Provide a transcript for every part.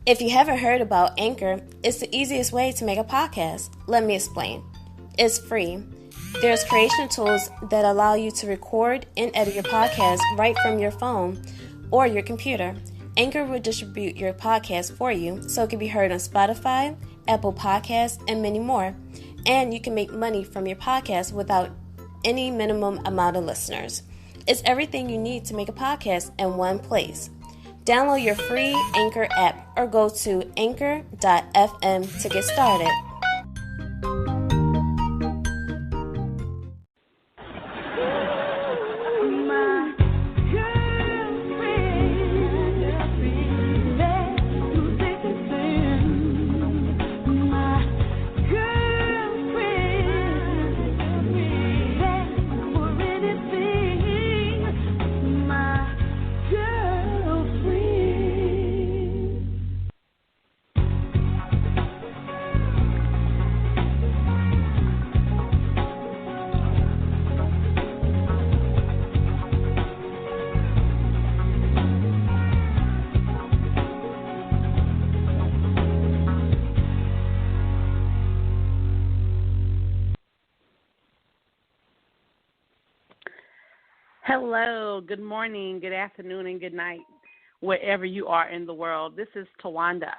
If you haven't heard about Anchor, it's the easiest way to make a podcast. Let me explain. It's free. There's creation tools that allow you to record and edit your podcast right from your phone or your computer. Anchor will distribute your podcast for you so it can be heard on Spotify, Apple Podcasts, and many more. And you can make money from your podcast without any minimum amount of listeners. It's everything you need to make a podcast in one place. Download your free Anchor app or go to anchor.fm to get started. Hello, good morning, good afternoon, and good night, wherever you are in the world. This is Tawanda,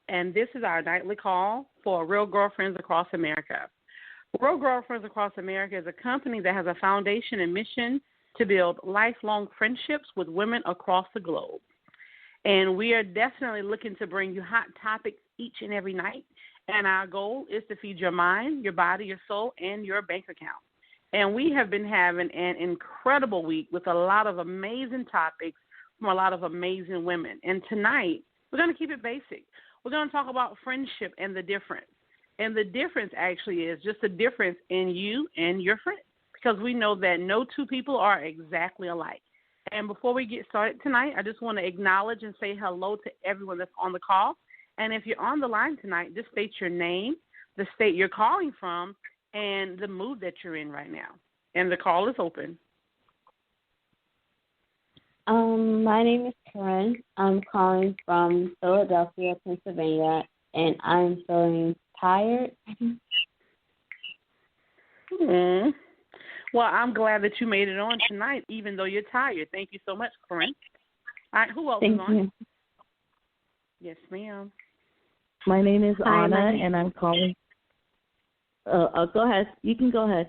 and this is our nightly call for Real Girlfriends Across America. Real Girlfriends Across America is a company that has a foundation and mission to build lifelong friendships with women across the globe. And we are definitely looking to bring you hot topics each and every night, and our goal is to feed your mind, your body, your soul, and your bank account. And we have been having an incredible week with a lot of amazing topics from a lot of amazing women. And tonight, we're going to keep it basic. We're going to talk about friendship and the difference. And the difference actually is just the difference in you and your friend, because we know that no two people are exactly alike. And before we get started tonight, I just want to acknowledge and say hello to everyone that's on the call. And if you're on the line tonight, just state your name, the state you're calling from, and the mood that you're in right now. And the call is open. My name is Karen. I'm calling from Philadelphia, Pennsylvania, and I'm feeling tired. Mm-hmm. Well, I'm glad that you made it on tonight, even though you're tired. Thank you so much, Karen. All right, who else is on? You. Yes, ma'am. My name is Anna, and I'm calling. Go ahead. You can go ahead.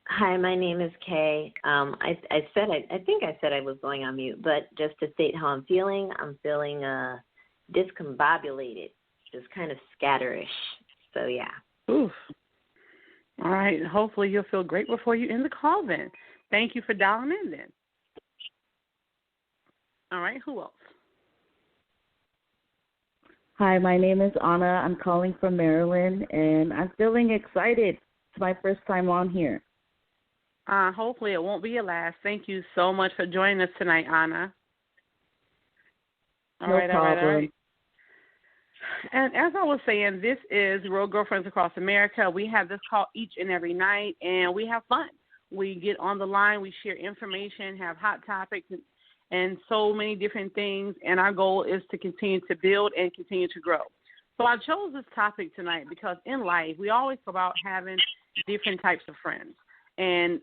Hi, my name is Kay. I think I said I was going on mute, but just to state how I'm feeling discombobulated, just kind of scatterish. So yeah. Oof. All right. Hopefully you'll feel great before you end the call then. Thank you for dialing in then. All right. Who else? Hi, my name is Anna. I'm calling from Maryland, and I'm feeling excited. It's my first time on here. Hopefully it won't be your last. Thank you so much for joining us tonight, Anna. All right. And as I was saying, this is Real Girlfriends Across America. We have this call each and every night, and we have fun. We get on the line, we share information, have hot topics, and so many different things, and our goal is to continue to build and continue to grow. So I chose this topic tonight because in life, we always talk about having different types of friends, and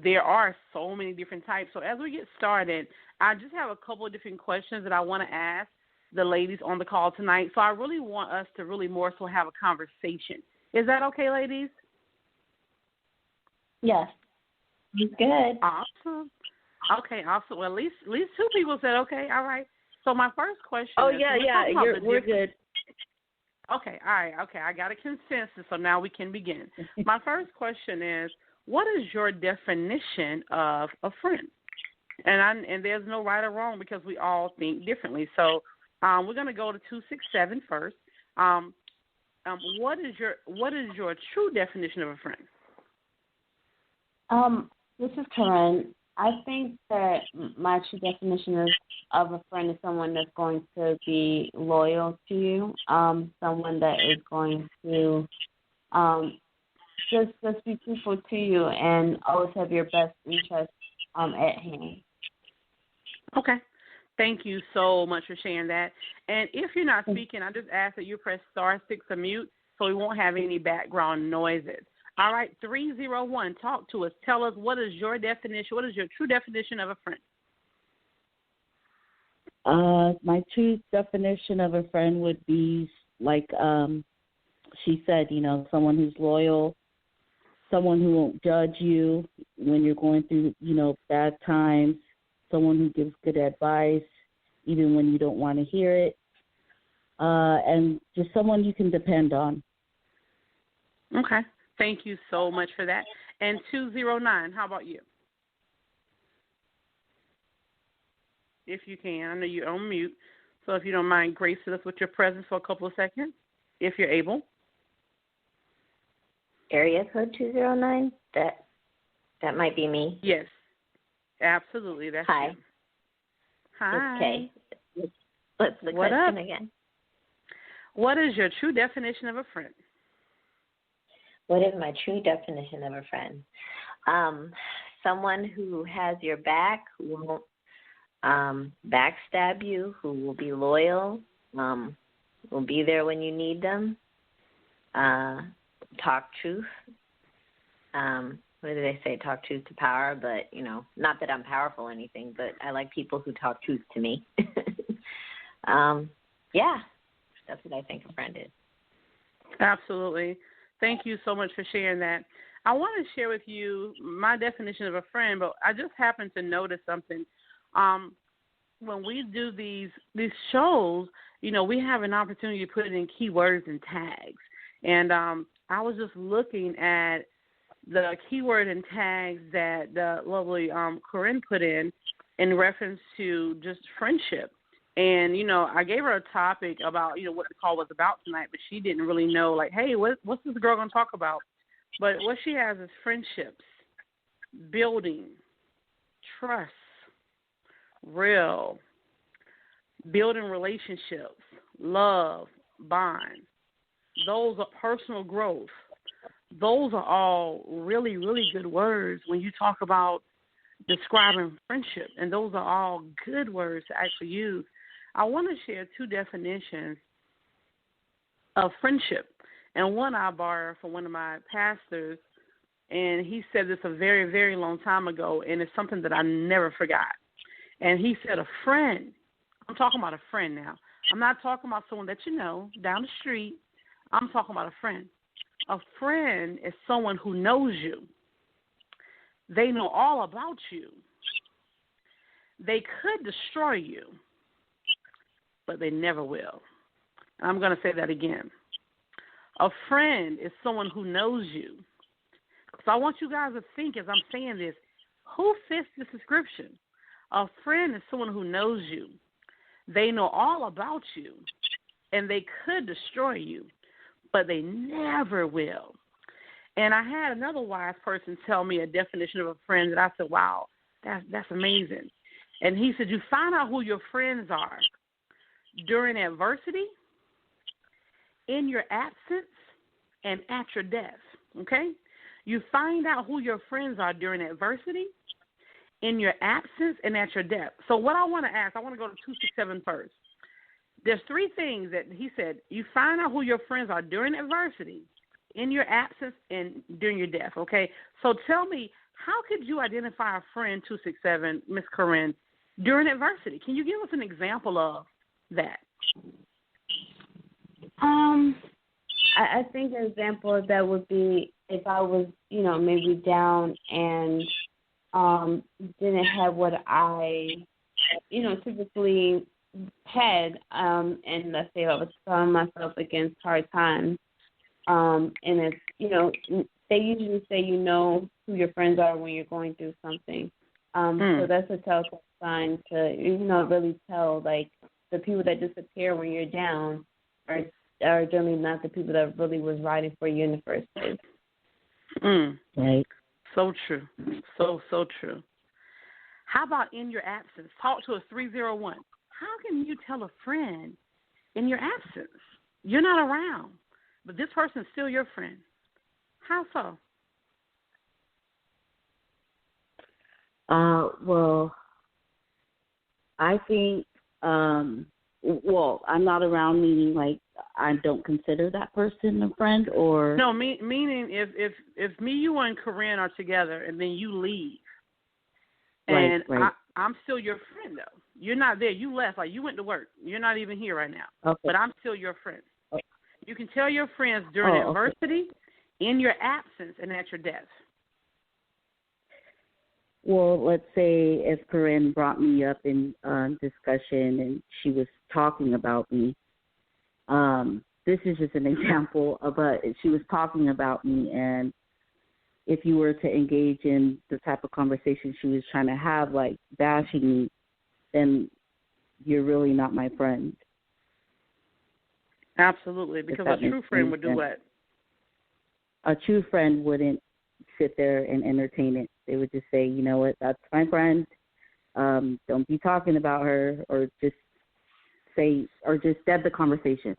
there are so many different types. So as we get started, I just have a couple of different questions that I want to ask the ladies on the call tonight. So I really want us to really more so have a conversation. Is that okay, ladies? Yes. It's good. Awesome. Okay, awesome. Well, at least two people said okay. All right. So my first question. Oh is, yeah. We're good. Okay. All right. Okay. I got a consensus, so now we can begin. My first question is, what is your definition of a friend? And there's no right or wrong because we all think differently. So we're going to go to 267 first. What is your true definition of a friend? This is Karen. I think that my true definition of a friend is someone that's going to be loyal to you, someone that is going to just be truthful to you and always have your best interest at hand. Okay. Thank you so much for sharing that. And if you're not speaking, I just ask that you press *6 to mute so we won't have any background noises. All right, 301, talk to us. Tell us, what is your definition? What is your true definition of a friend? My true definition of a friend would be like she said, someone who's loyal, someone who won't judge you when you're going through, bad times, someone who gives good advice even when you don't want to hear it, and just someone you can depend on. Okay. Thank you so much for that. And 209, how about you? If you can. I know you're on mute, so if you don't mind gracing us with your presence for a couple of seconds, if you're able. Area code 209? That might be me. Yes, absolutely. That's Hi. you. Hi. Okay. What's the What question up? again? What is your true definition of a friend? What is my true definition of a friend? Someone who has your back, who won't backstab you, who will be loyal, will be there when you need them, talk truth. What do they say? Talk truth to power, but, not that I'm powerful or anything, but I like people who talk truth to me. Yeah, that's what I think a friend is. Absolutely. Thank you so much for sharing that. I want to share with you my definition of a friend, but I just happened to notice something. When we do these shows, we have an opportunity to put in keywords and tags. And I was just looking at the keyword and tags that the lovely Corinne put in reference to just friendship. And, I gave her a topic about, what the call was about tonight, but she didn't really know, like, hey, what's this girl going to talk about? But what she has is friendships, building, trust, real, building relationships, love, bond. Those are personal growth. Those are all really, really good words when you talk about describing friendship, and those are all good words to actually use. I want to share two definitions of friendship, and one I borrowed from one of my pastors, and he said this a very, very long time ago, and it's something that I never forgot. And he said a friend, I'm talking about a friend now. I'm not talking about someone that you know down the street. I'm talking about a friend. A friend is someone who knows you. They know all about you. They could destroy you, but they never will. I'm going to say that again. A friend is someone who knows you. So I want you guys to think as I'm saying this, who fits this description? A friend is someone who knows you. They know all about you, and they could destroy you, but they never will. And I had another wise person tell me a definition of a friend that I said, wow, that's amazing. And he said, you find out who your friends are during adversity, in your absence, and at your death, okay? You find out who your friends are during adversity, in your absence, and at your death. So what I want to ask, I want to go to 267 first. There's three things that he said. You find out who your friends are during adversity, in your absence, and during your death, okay? So tell me, how could you identify a friend, 267, Ms. Corinne, during adversity? Can you give us an example of that? I think an example of that would be if I was, maybe down and didn't have what I, typically had, and let's say I was throwing myself against hard times. And it's, they usually say who your friends are when you're going through something. So that's a telltale sign to, really tell, like, the people that disappear when you're down are generally not the people that really was riding for you in the first place. Right. So true. So true. How about in your absence? Talk to us, 301. How can you tell a friend in your absence? You're not around, but this person's still your friend. How so? Well, I think Well, I'm not around, meaning like I don't consider that person a friend, or No, meaning if me, you, and Corinne are together, and then you leave, and right. I'm still your friend though. You're not there. You left. Like you went to work. You're not even here right now. Okay. But I'm still your friend. Okay. You can tell your friends during adversity, in your absence, and at your death. Well, let's say if Corinne brought me up in discussion and she was talking about me, this is just an example, but she was talking about me, and if you were to engage in the type of conversation she was trying to have, like bashing me, then you're really not my friend. Absolutely, because a true friend would do what? A true friend wouldn't sit there and entertain it. They would just say, you know what, that's my friend. Don't be talking about her, or just dead the conversation.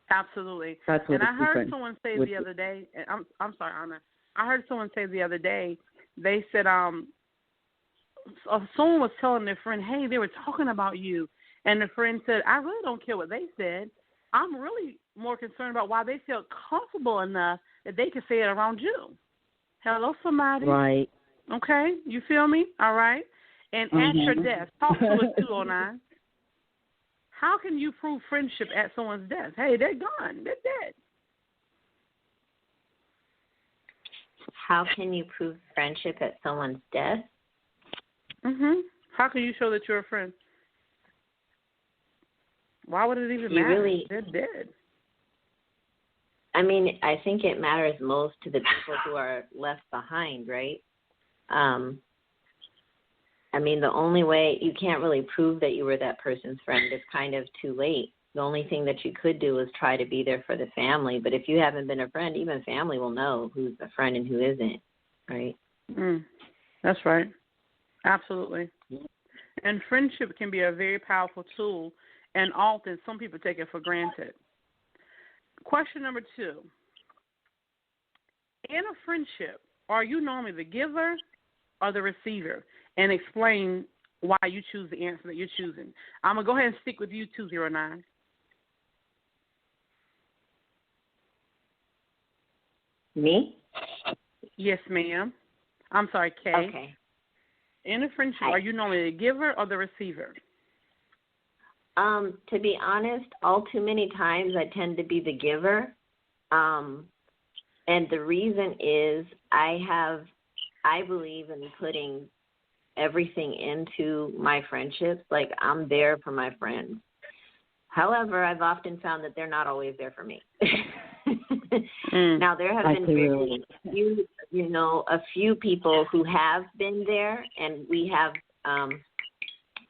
Absolutely. That's what. And I heard someone say the other day, and I'm sorry, Anna. I heard someone say the other day, they said someone was telling their friend, hey, they were talking about you, and the friend said, I really don't care what they said. I'm really more concerned about why they felt comfortable enough that they could say it around you. Hello, somebody. Right. Okay, you feel me? All right. And at your death, talk to us 209. How can you prove friendship at someone's death? Hey, they're gone. They're dead. How can you prove friendship at someone's death? How can you show that you're a friend? Why would it even matter? They're dead. I mean, I think it matters most to the people who are left behind, right? I mean, the only way you can't really prove that you were that person's friend. It's kind of too late. The only thing that you could do is try to be there for the family. But if you haven't been a friend, even family will know who's a friend and who isn't, right? That's right. Absolutely. And friendship can be a very powerful tool, and often some people take it for granted. Question number 2. In a friendship, are you normally the giver or the receiver? And explain why you choose the answer that you're choosing. I'm going to go ahead and stick with you, 209. Me? Yes, ma'am. I'm sorry, Kay. Okay. In a friendship, are you normally the giver or the receiver? To be honest, all too many times I tend to be the giver. And the reason is I believe in putting everything into my friendships. Like, I'm there for my friends. Very I've often found that they're not always there for me. Now, there have been very few, a few people who have been there, and we have,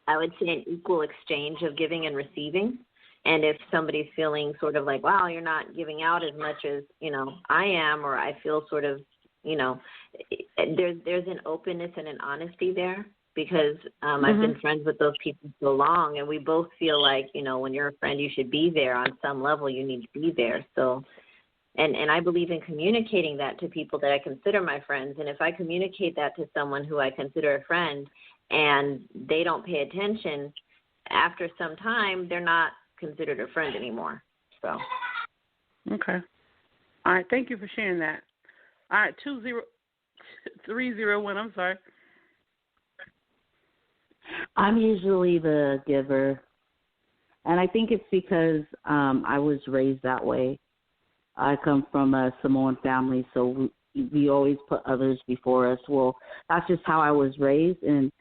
I would say, an equal exchange of giving and receiving. And if somebody's feeling sort of like, wow, you're not giving out as much as, I am, or I feel sort of, there's an openness and an honesty there, because I've been friends with those people so long, and we both feel like, when you're a friend, you should be there on some level. You need to be there. So, and I believe in communicating that to people that I consider my friends. And if I communicate that to someone who I consider a friend and they don't pay attention, after some time, they're not considered a friend anymore. So. Okay. All right. Thank you for sharing that. All right. 301. I'm sorry. I'm usually the giver, and I think it's because I was raised that way. I come from a Samoan family, so we always put others before us. Well, that's just how I was raised, and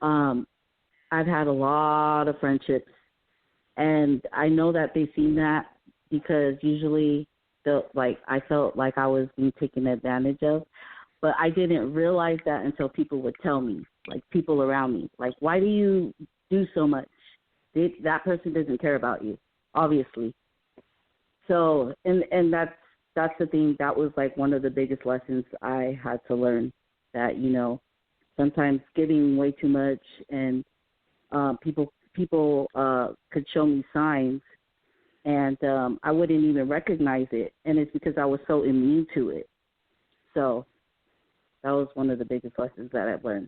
I've had a lot of friendships, and I know that they've seen that, because usually I felt like I was being taken advantage of, but I didn't realize that until people would tell me, like people around me, like, why do you do so much? That person doesn't care about you, obviously. So, and that's the thing. That was like one of the biggest lessons I had to learn, that, sometimes giving way too much, and people could show me signs, and I wouldn't even recognize it, and it's because I was so immune to it. So that was one of the biggest lessons that I've learned.